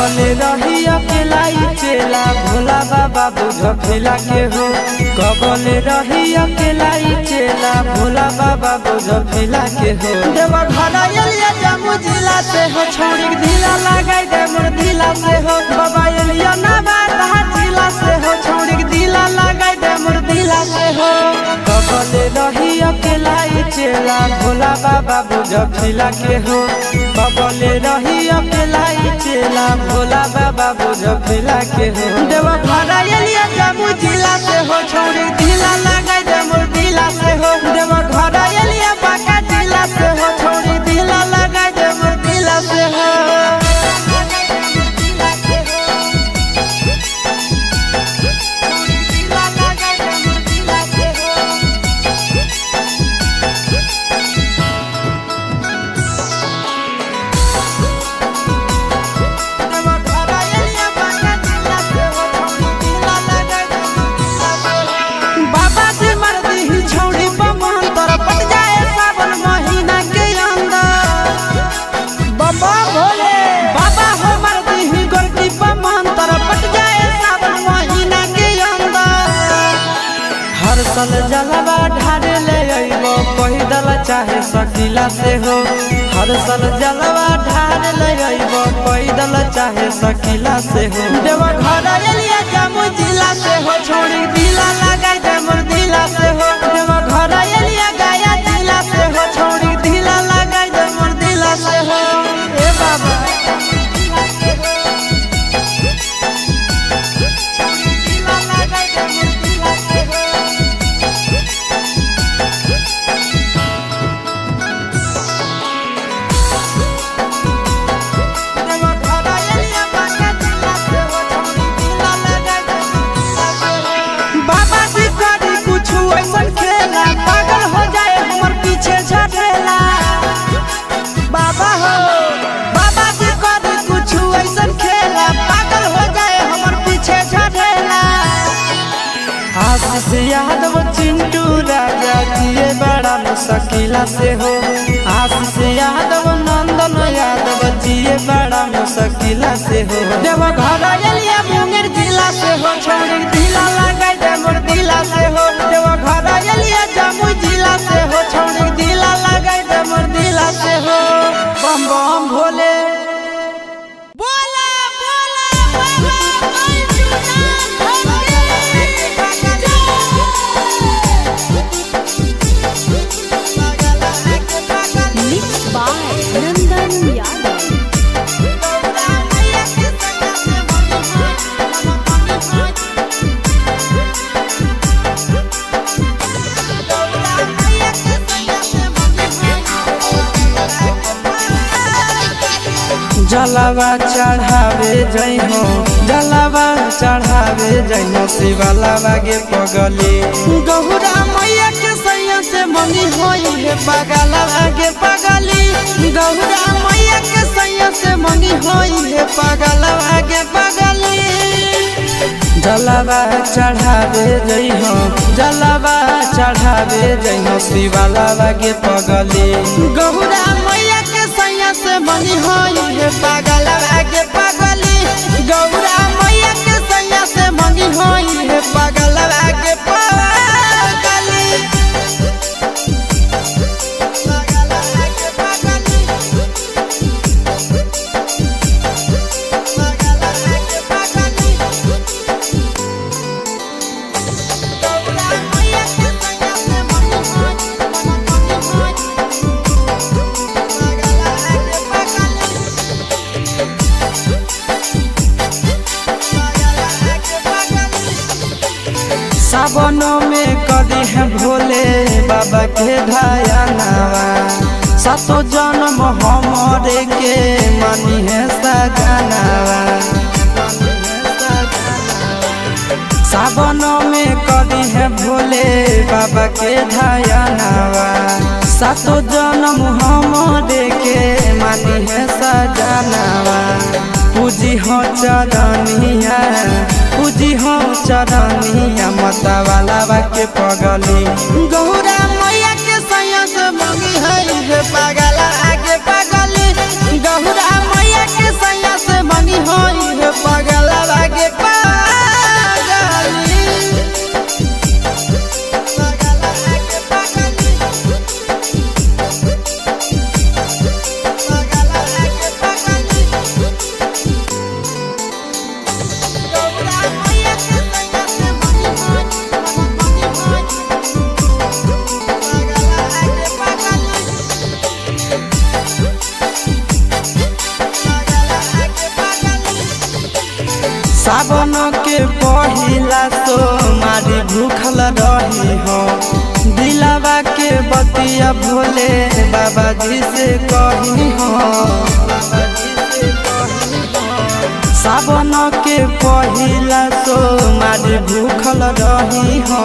कबले रही अकेला चेला भोला बाबा बुझ फेला के हो। कबले रही अकेला चेला भोला बाबा बुझ फेला के हो। देवा घरा एलिया जामु जिला से हो छोड़ी ढीला लगाई दे मोर ढीला से हो। बाबा एलिया ना बात जिला से हो छोड़ी ढीला लगाई दे मोर ढीला से हो। कबले रही अकेला चेला भोला बाबा बुझ फेला के हो। कबले रही अकेला चेला भोला बाबा बुझ फेला के हो। देवा घरा एलिया जामु जिला से हो छोड़ी ढीला लगाई दे मोर ढीला से हो। देवा घरा एलिया बाका जिला से हो छोड़ी ढीला लगाई दे मोर ढीला से हो। सल जलवा ढारे ले अइबो पैदल चाहे सकीला से हो। हर सल जलवा ढारे ले अइबो पैदल चाहे सकीला से हो। देवा घरा एलिया जामु जिला से हो छोड़ी ढीला लगाई दे मोर ढीला से हो। देवा घरा एलिया गाया जिला से हो छोड़ी ढीला लगाई दे मोर ढीला से हो। ए बाबा आशीष यादव चिंटू राजा जिए बड़ा मुश्किला से हो। आशीष यादव नंदन यादव जिए बड़ा मुश्किला से हो। देवा घरा एलिया मुंगेर जिला से हो छोड़ी ढीला लगाई दे मोर ढीला से हो। देवा घरा एलिया जामु जिला से हो छोड़ी ढीला लगाई दे मोर ढीला से हो। बम बम भोले जलावा चढ़ावे जई हो। जलावा चढ़ावे जई हो शिवलावा के पगली। गहुरा मैया के सैया से मंगी होई है पगला के पगली। गहुरा मैया के सैया से मंगी होई है पगला के पगली। जलावा चढ़ावे जई हो। जलावा चढ़ावे जई हो शिवलावा के पगली। गहुरा मैया के सैया से मंगी होई है पगला के पगली। गहुरा मैया के सैया से मंगी होई है पगला के पगली। सावनों में कदी है भोले बाबा के ढायानावा। सातो जन्म हमरे के मानी है सजनावा। सावनों में कदी है भोले बाबा के ढायानावा। सातो जन्म हमरे के मानी है सजनावा। पूजी हो चरनिया पूजी हो चरनिया मतवाला के पगली। गहुरा मैया के सैया से मंगी है पगला के पगली। गहुरा मैया के सैया से मंगी होई के पहिला सोमारी भूखल रही हो दिलावा के बतिया भोले बाबा जी से कही हो सावन के पहिला सोमारी भूखल रही हो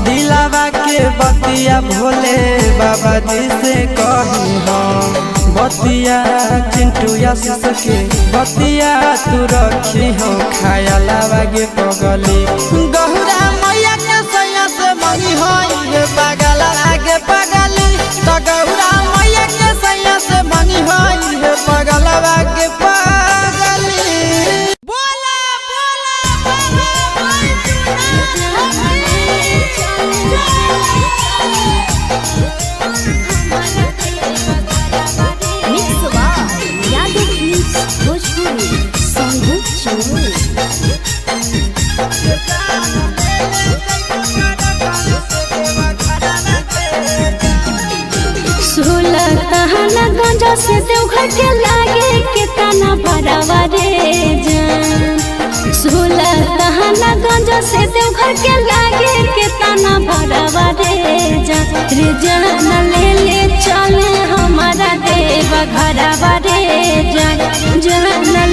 दिलावा के बतिया भोले बाबा जी से कही हो बतिया चिंटू आशीष के बतिया तू रखी हो खाया लागे पगली गहुरा मैया के सैया से मंगी हो ये पागल लागे पगली तो गहुरा मैया के सैया से मंगी हो ये पागल लागे पगली बोला गंजा से देवघर के लागे के तना भरावा रे जान 16 तहना गंजा से देवघर के लागे के तना भरावा रे जान ले ले चले हमारा देवा घरावा रे जान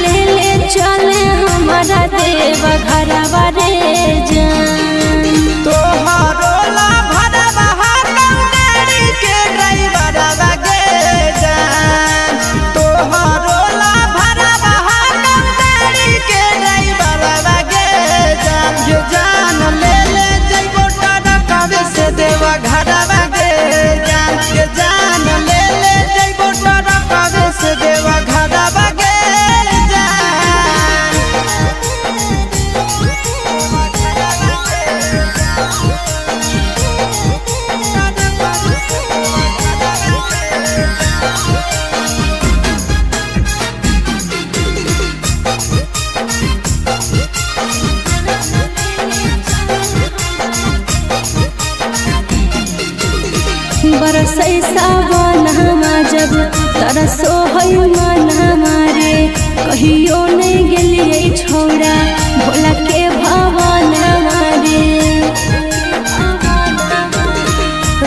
ले ले चले हमारा देवा घरावा रे जान तोहारो ला भरवा हाथम गाड़ी के ड्राइवर लगे जान तोहारो ला भरवा हाथम गाड़ी के ड्राइवर लगे जान ये जान ले ले जइबो टरकावे से देवा घरवा गे जान ये जान ले ले जइबो टरकावे से देवा घरवा गे बरसै सावन हमा जब तरसो है मन हमारे कहियो नहीं गेलिए छोड़ा भोला के भवन हमारे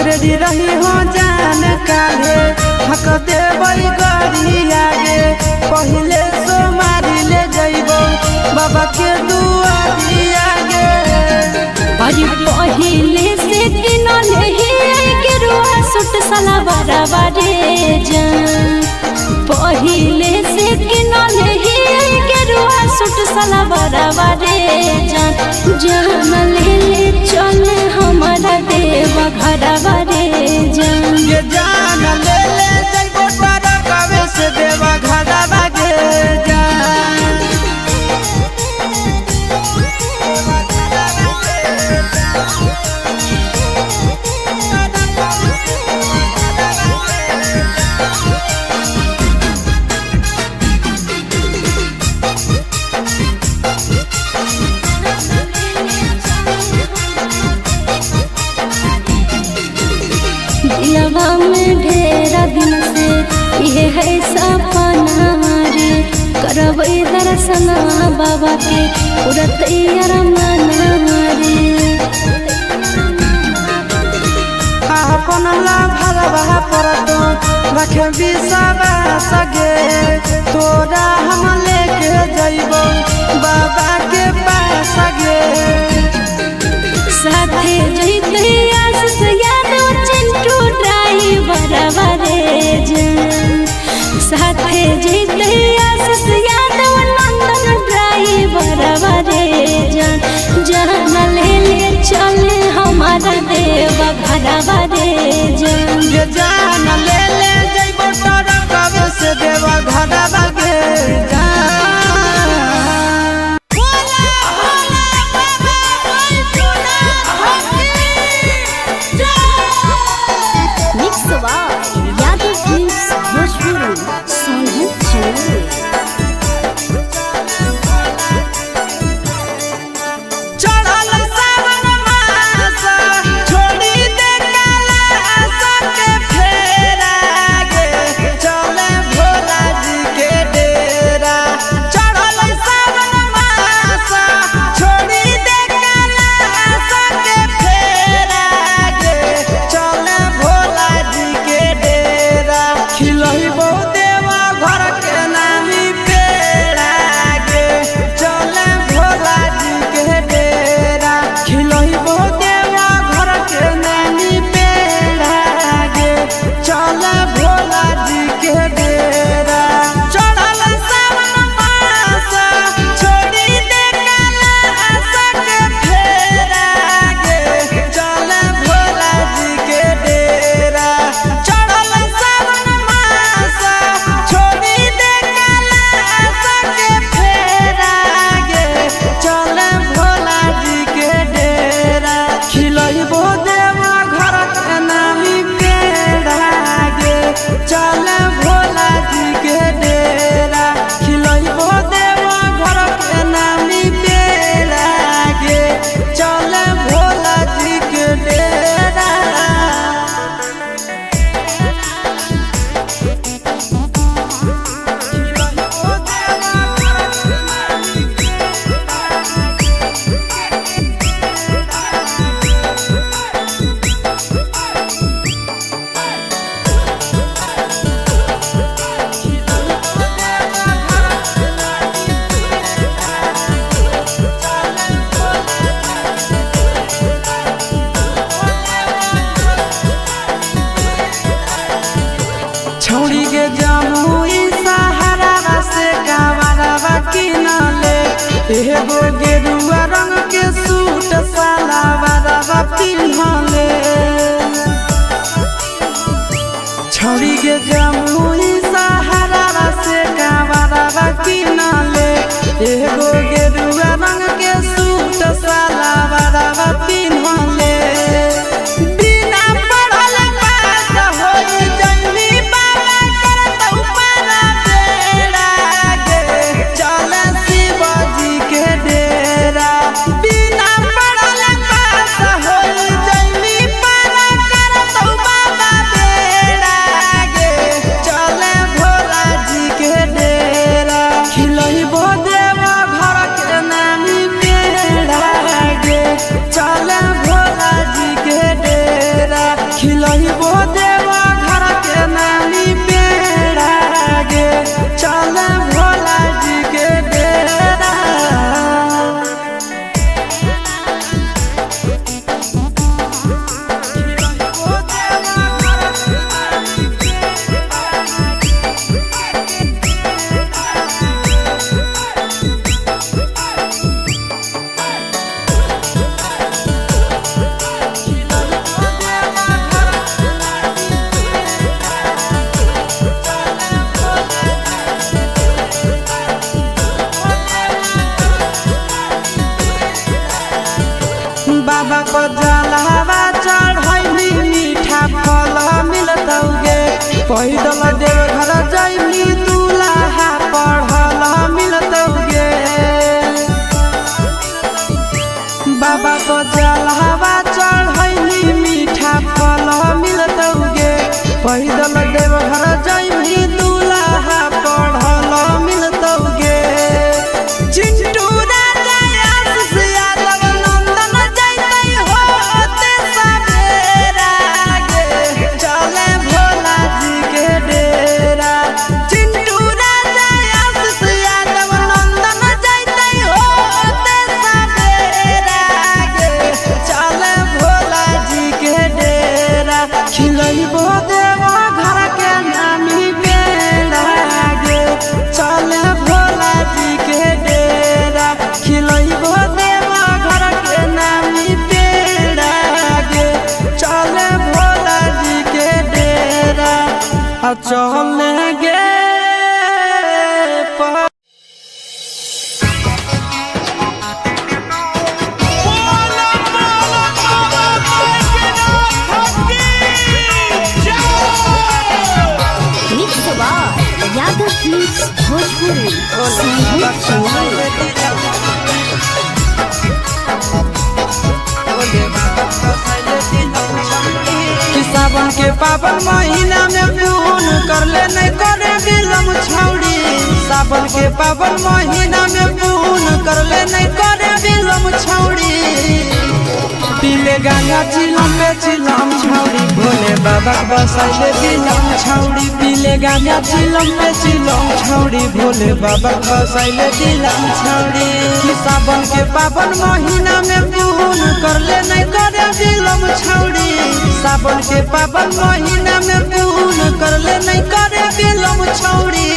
रेडी रही हो जान काले हक देवई गरी आगे पहले सोमारी ले जइबो बाबा के दुआरी आगे अरे पहिले से किनले ही के रुआ सुट सला बराबा रे जान पहिले से किनले ही के रुआ सुट सला बराबा रे जान ले ले चले हमारा देवा घरवा रे जान ये जान ले ले जइबो टरकावे से देवा घरवा गे जान दिलवा में ढेरा दिन से ये है सपना रे करबै दर्शन बाबा के पूरा तैयार मना रे अपन ला भरवा पर तो रखे बिसावा सगे तोरा हम लेके जइबो बाबा के पास गे साथे जइते आशीष यादव चिंटू ड्राइवर रे जान साथे जइते आशीष यादव नंदन ड्राइवर रे जान ले ले चले हमारा देवा घरवा रे जान ये जान ले ले जइबो टरकावे से देवा घरवा गे जान चढ़ल सावन मास छोड़ी दे काला एगो गेरुआ रंग के सूट सलवारवा पिन्हले छौड़ी के जमुई सहारा से कावरवा किनले एगो गेरुआ रंग के सूट सलवारवा पिन्हले बिना पढ़ल पास होई जइनी बाबा करतौ पारा बेड़ा गे चल शिवजी के डेरा बिना पढ़ल पास होई जइनी बाबा करतौ बाबा बेड़ा गे चल भोला जी के डेरा खिलइबो देवा घर के नानी बेड़ा गे चल भोला जी के डेरा खिलइबो देवा घर के नानी बेड़ा गे चल भोला जी के डेरा बाबा को जलवा चढ़ैली मीठा फल मिलतौगे पैदल देव घर जैली दूल्हा पढ़ल मिलतौगे बाबा को जलवा चढ़ैली मीठा फल मिलतौगे पैदल देव घर जैली दूल्हा पढ़ल मिलतौगे चिंटू राजा आशीष यादव नंदन जैतै होते सवेरा गे चले भोला जी के डेरा चिंटू राजा आशीष यादव नंदन जैतै होते सवेरा गे चले भोला जी के डेरा खिलइबो देवा घर के नामी बेड़ा गे चले भोला जी के डेरा खिलइबो देवा घर के नामी बेड़ा गे चले भोला जी के डेरा आ चले गे Mixed by Yadav Films Bhojpuri. कि सावन के पावन महीना में पून कर ले नहीं करे बिलम छौड़ी सावन के पावन महीना में पून कर ले नहीं करे बिलम छौड़ी पीले गंगा चिलम पे चिलम छौड़ी भोले बाबा बसाइले दिलम छौड़ी पीले गंगा चिलम पे चिलम छौड़ी भोले बाबा बसाइले दिलम छौड़ी कि सावन के पावन महीना में पून कर ले नहीं करे बिलम छौड़ी सावन के पावन महीना में पून कर ले नहीं करे बिलम छौड़ी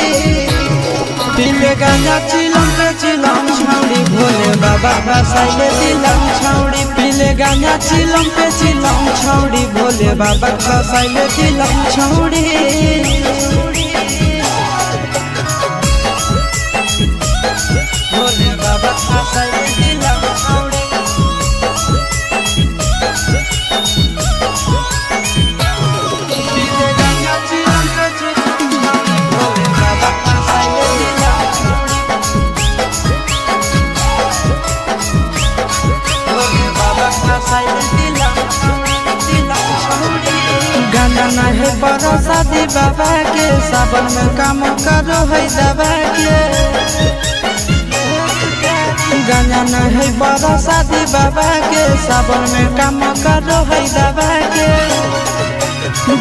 पीले गंगा चिलम पे चिलम छौड़ी भोले बाबा बसाइले दिलम छौड़ी पीले गंगा चिलम पे चिलम छौड़ी भोले बाबा बसाइले दिलम छौड़ी भोले बाबा बसाइले दिलम छौड़ी पीले गंगा चिलम पे चिलम छौड़ी भोले बाबा बसाइले दिलम छौड़ी भोले बाबा बसाइले दिलम छौड़ी गाना नहीं बड़ा शादी बाबा के सावन में काम करो है दबा के गाना नहीं बड़ा शादी बाबा के सावन में काम करो है दबा के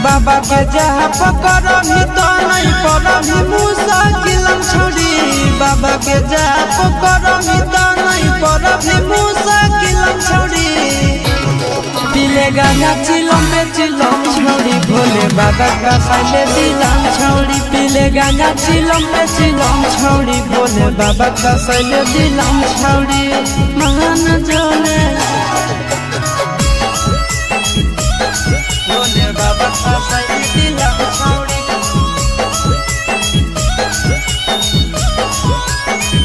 बाबा के जहाँ पकड़ो ही तो नहीं पड़ो ही मुश्किल छोड़ी बाबा के जहाँ पकड़ो ही तो नहीं पड़ो ही मुश्किल छोड़ी पीले गाना चिलम पे चिलम छोड़ी भोले बाबा कसैले दिलम छौड़ी पीले गांजा चिलम पे चिलम छौड़ी भोले बाबा कसैले दिलम छौड़ी मान जोले भोले बाबा कसैले दिलम छौड़ी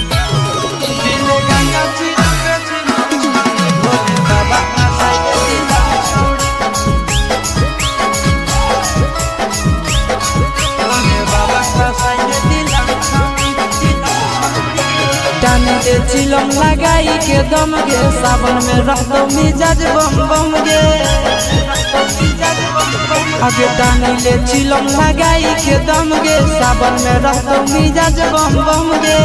पीले गांजा चिलम पे चिलम छौड़ी भोले बाबा कसैले दिलम छौड़ी टानी दे चिलम लगाई के दम गे सावन में रहतो मिजाज बम बम गे आगे टानी ले चिलम लगाई के दम गे सावन में रहतो मिजाज बम बम गे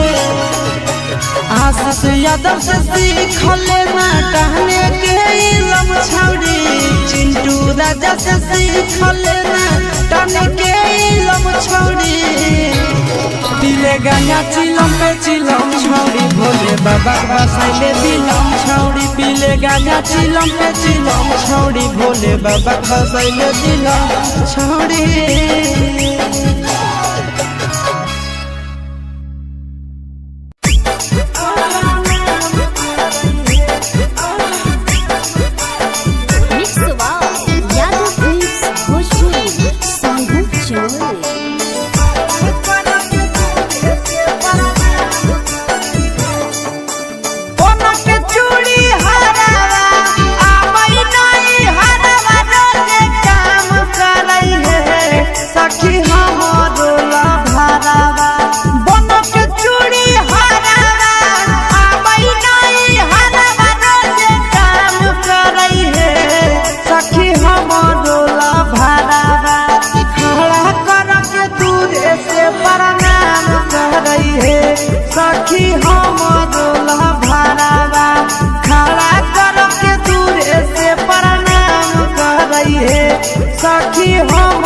आशीष यादव से सीख लेना टहने के इलम छौड़ी चिंटू राजा से सीख लेना टहने के इलम छौड़ी पीले गांजा चिलम पे चिलम छौड़ी भोले बाबा कसैले दिलम छौड़ी पीले गांजा चिलम पे चिलम छौड़ी भोले बाबा कसैले दिलम छौड़ी सखी हम दोला भरावा खड़ा करके दूर से प्रणाम कर रही है सखी हम